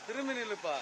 திரும்பி நில்லுப்பா.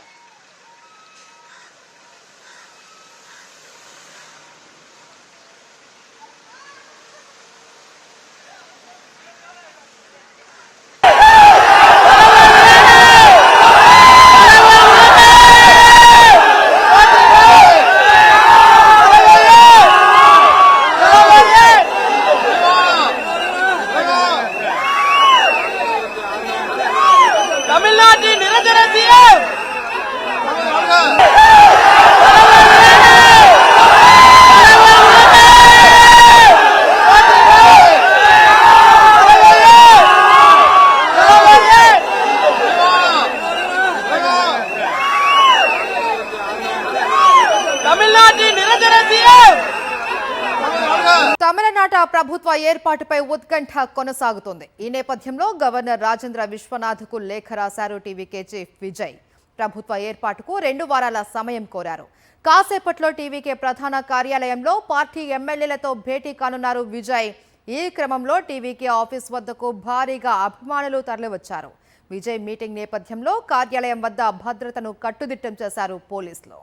తమిళనాట ప్రభుత్వ ఏర్పాటుపై ఉత్కంఠ కొనసాగుతోంది. ఈ నేపథ్యంలో గవర్నర్ రాజేంద్ర విశ్వనాథ్కు లేఖ రాశారు టీవీకే చీఫ్ విజయ్. ప్రభుత్వ ఏర్పాటుకు 2 వారాల సమయం కోరారు. కాసేపట్లో టీవీకే ప్రధాన కార్యాలయంలో పార్టీ ఎమ్మెల్యేలతో భేటీ కానున్నారు విజయ్. ఈ క్రమంలో టీవీకే ఆఫీస్ వద్దకు భారీగా అభిమానులు తరలివచ్చారు. విజయ్ మీటింగ్ నేపథ్యంలో కార్యాలయం వద్ద భద్రతను కట్టుదిట్టం చేశారు పోలీసులు.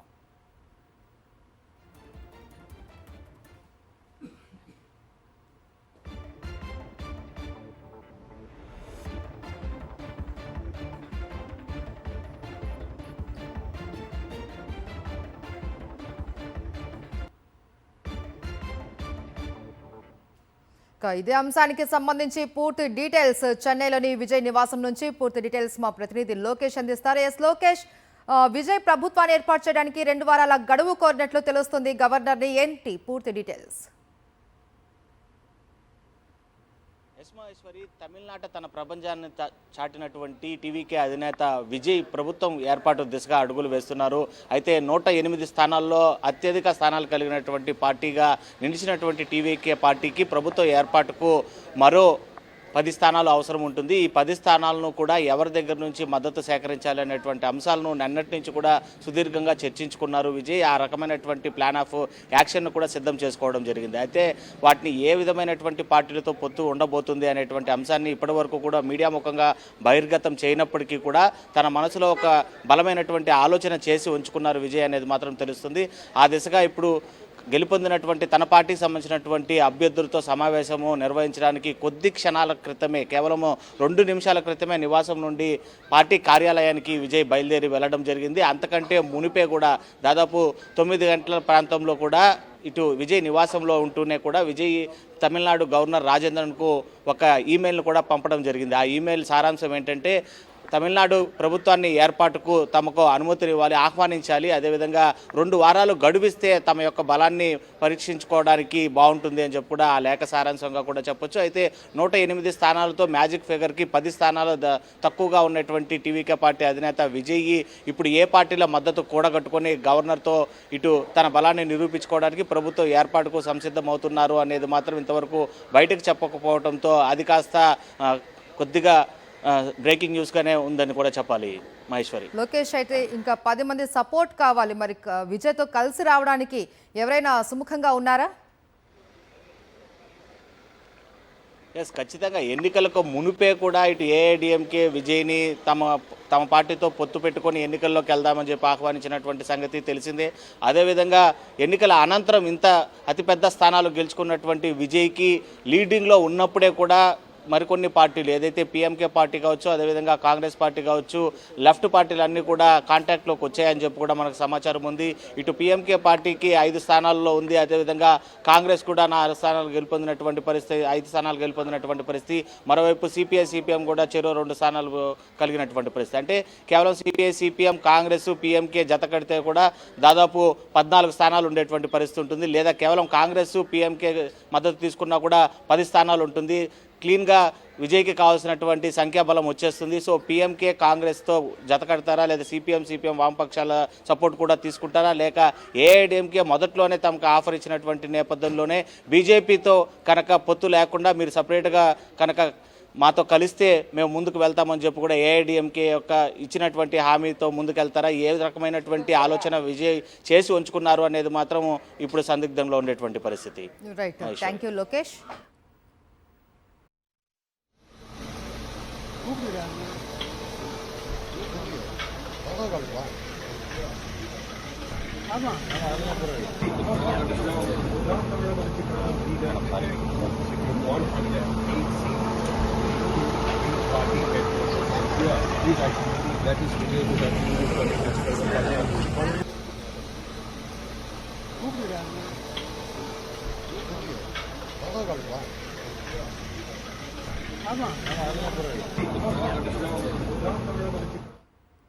ఇదే అంశానికి సంబంధించి పూర్తి డీటెయిల్స్ చెన్నైలోని విజయ్ నివాసం నుంచి పూర్తి డీటెయిల్స్ మా ప్రతినిధి లోకేష్ అందిస్తారు. ఎస్ లోకేష్, విజయ్ ప్రభుత్వాన్ని ఏర్పాటు చేయడానికి 2 వారాల గడువు కోరినట్లు తెలుస్తుంది. గవర్నర్ని ఏంటి పూర్తి డీటెయిల్స్? యస్మేశ్వరి, తమిళనాట తన ప్రపంచాన్ని చాటినటువంటి టీవీకే అధినేత విజయ్ ప్రభుత్వం ఏర్పాటు దిశగా అడుగులు వేస్తున్నారు. అయితే 108 స్థానాల్లో అత్యధిక స్థానాలు కలిగినటువంటి పార్టీగా నిలిచినటువంటి టీవీకే పార్టీకి ప్రభుత్వ ఏర్పాటుకు మరో 10 స్థానాలు అవసరం ఉంటుంది. ఈ 10 స్థానాలను కూడా ఎవరి దగ్గర నుంచి మద్దతు సేకరించాలి అనేటువంటి అంశాలను నిన్నటి నుంచి కూడా సుదీర్ఘంగా చర్చించుకున్నారు విజయ్. ఆ రకమైనటువంటి ప్లాన్ ఆఫ్ యాక్షన్ను కూడా సిద్ధం చేసుకోవడం జరిగింది. అయితే వాటిని ఏ విధమైనటువంటి పార్టీలతో పొత్తు ఉండబోతుంది అనేటువంటి అంశాన్ని ఇప్పటివరకు కూడా మీడియా ముఖంగా బహిర్గతం చేయనప్పటికీ కూడా తన మనసులో ఒక బలమైనటువంటి ఆలోచన చేసి ఉంచుకున్నారు విజయ్ అనేది మాత్రం తెలుస్తుంది. ఆ దిశగా ఇప్పుడు గెలుపొందినటువంటి తన పార్టీకి సంబంధించినటువంటి అభ్యర్థులతో సమావేశము నిర్వహించడానికి కొద్ది క్షణాల క్రితమే, కేవలము 2 నిమిషాల క్రితమే నివాసం నుండి పార్టీ కార్యాలయానికి విజయ్ బయలుదేరి వెళ్ళడం జరిగింది. అంతకంటే మునిపే కూడా దాదాపు 9 గంటల ప్రాంతంలో కూడా ఇటు విజయ్ నివాసంలో ఉంటూనే కూడా విజయ్ తమిళనాడు గవర్నర్ రాజేంద్రన్కు ఒక ఈమెయిల్ను కూడా పంపడం జరిగింది. ఆ ఈమెయిల్ సారాంశం ఏంటంటే, తమిళనాడు ప్రభుత్వాన్ని ఏర్పాటుకు తమకు అనుమతిని ఇవ్వాలి, ఆహ్వానించాలి. అదేవిధంగా 2 వారాలు గడువిస్తే తమ యొక్క బలాన్ని పరీక్షించుకోవడానికి బాగుంటుంది అని చెప్పి కూడా ఆ లేఖ సారాంశంగా కూడా చెప్పొచ్చు. అయితే 108 స్థానాలతో మ్యాజిక్ ఫిగర్కి 10 స్థానాలు తక్కువగా ఉన్నటువంటి టీవీకే పార్టీ అధినేత విజయ్ ఇప్పుడు ఏ పార్టీల మద్దతు కూడగట్టుకొని గవర్నర్తో ఇటు తన బలాన్ని నిరూపించుకోవడానికి ప్రభుత్వ ఏర్పాటుకు సంసిద్ధమవుతున్నారు అనేది మాత్రం ఇంతవరకు బయటకు చెప్పకపోవడంతో అది కాస్త కొద్దిగా బ్రేకింగ్ న్యూస్గానే ఉందని కూడా చెప్పాలి మహేశ్వరి. లోకేష్, అయితే ఇంకా 10 మంది సపోర్ట్ కావాలి. మరి విజయ్తో కలిసి రావడానికి ఎవరైనా సుముఖంగా ఉన్నారా? ఎస్, ఖచ్చితంగా ఎన్నికలకు మునిపే కూడా ఇటు ఏఐడిఎంకే విజయ్ని తమ పార్టీతో పొత్తు పెట్టుకొని ఎన్నికల్లోకి వెళ్దామని చెప్పి ఆహ్వానించినటువంటి సంగతి తెలిసిందే. అదేవిధంగా ఎన్నికల అనంతరం ఇంత అతిపెద్ద స్థానాలు గెలుచుకున్నటువంటి విజయ్కి లీడింగ్లో ఉన్నప్పుడే కూడా మరికొన్ని పార్టీలు ఏదైతే పిఎంకే పార్టీ కావచ్చు, అదేవిధంగా కాంగ్రెస్ పార్టీ కావచ్చు, లెఫ్ట్ పార్టీలు అన్నీ కూడా కాంటాక్ట్లోకి వచ్చాయని చెప్పి కూడా మనకు సమాచారం ఉంది. ఇటు పిఎంకే పార్టీకి 5 స్థానాల్లో ఉంది, అదేవిధంగా కాంగ్రెస్ కూడా 4 స్థానాలు గెలుపొందినటువంటి పరిస్థితి, 5 స్థానాలు గెలుపొందినటువంటి పరిస్థితి. మరోవైపు సిపిఐ సిపిఎం కూడా చెరో 2 స్థానాలు కలిగినటువంటి పరిస్థితి. అంటే కేవలం సిపిఐ సిపిఎం కాంగ్రెస్ పిఎంకే జత కడితే కూడా దాదాపు 14 స్థానాలు ఉండేటువంటి పరిస్థితి ఉంటుంది. లేదా కేవలం కాంగ్రెస్ పిఎంకే మద్దతు తీసుకున్నా కూడా 10 స్థానాలు ఉంటుంది. క్లీన్గా విజయ్కి కావాల్సినటువంటి సంఖ్యాబలం వచ్చేస్తుంది. సో పిఎంకే కాంగ్రెస్తో జత కడతారా, లేదా సిపిఎం వామపక్షాల సపోర్ట్ కూడా తీసుకుంటారా, లేక ఏఐడిఎంకే మొదట్లోనే తమకు ఆఫర్ ఇచ్చినటువంటి నేపథ్యంలోనే బీజేపీతో కనుక పొత్తు లేకుండా మీరు సపరేట్గా కనుక మాతో కలిస్తే మేము ముందుకు వెళ్తామని చెప్పి కూడా ఏఐడిఎంకే యొక్క ఇచ్చినటువంటి హామీతో ముందుకెళ్తారా, ఏ రకమైనటువంటి ఆలోచన విజయ్ చేసి ఉంచుకున్నారు అనేది మాత్రం ఇప్పుడు సందిగ్ధంలో ఉండేటువంటి పరిస్థితి. Right, thank you Lokesh. That is video.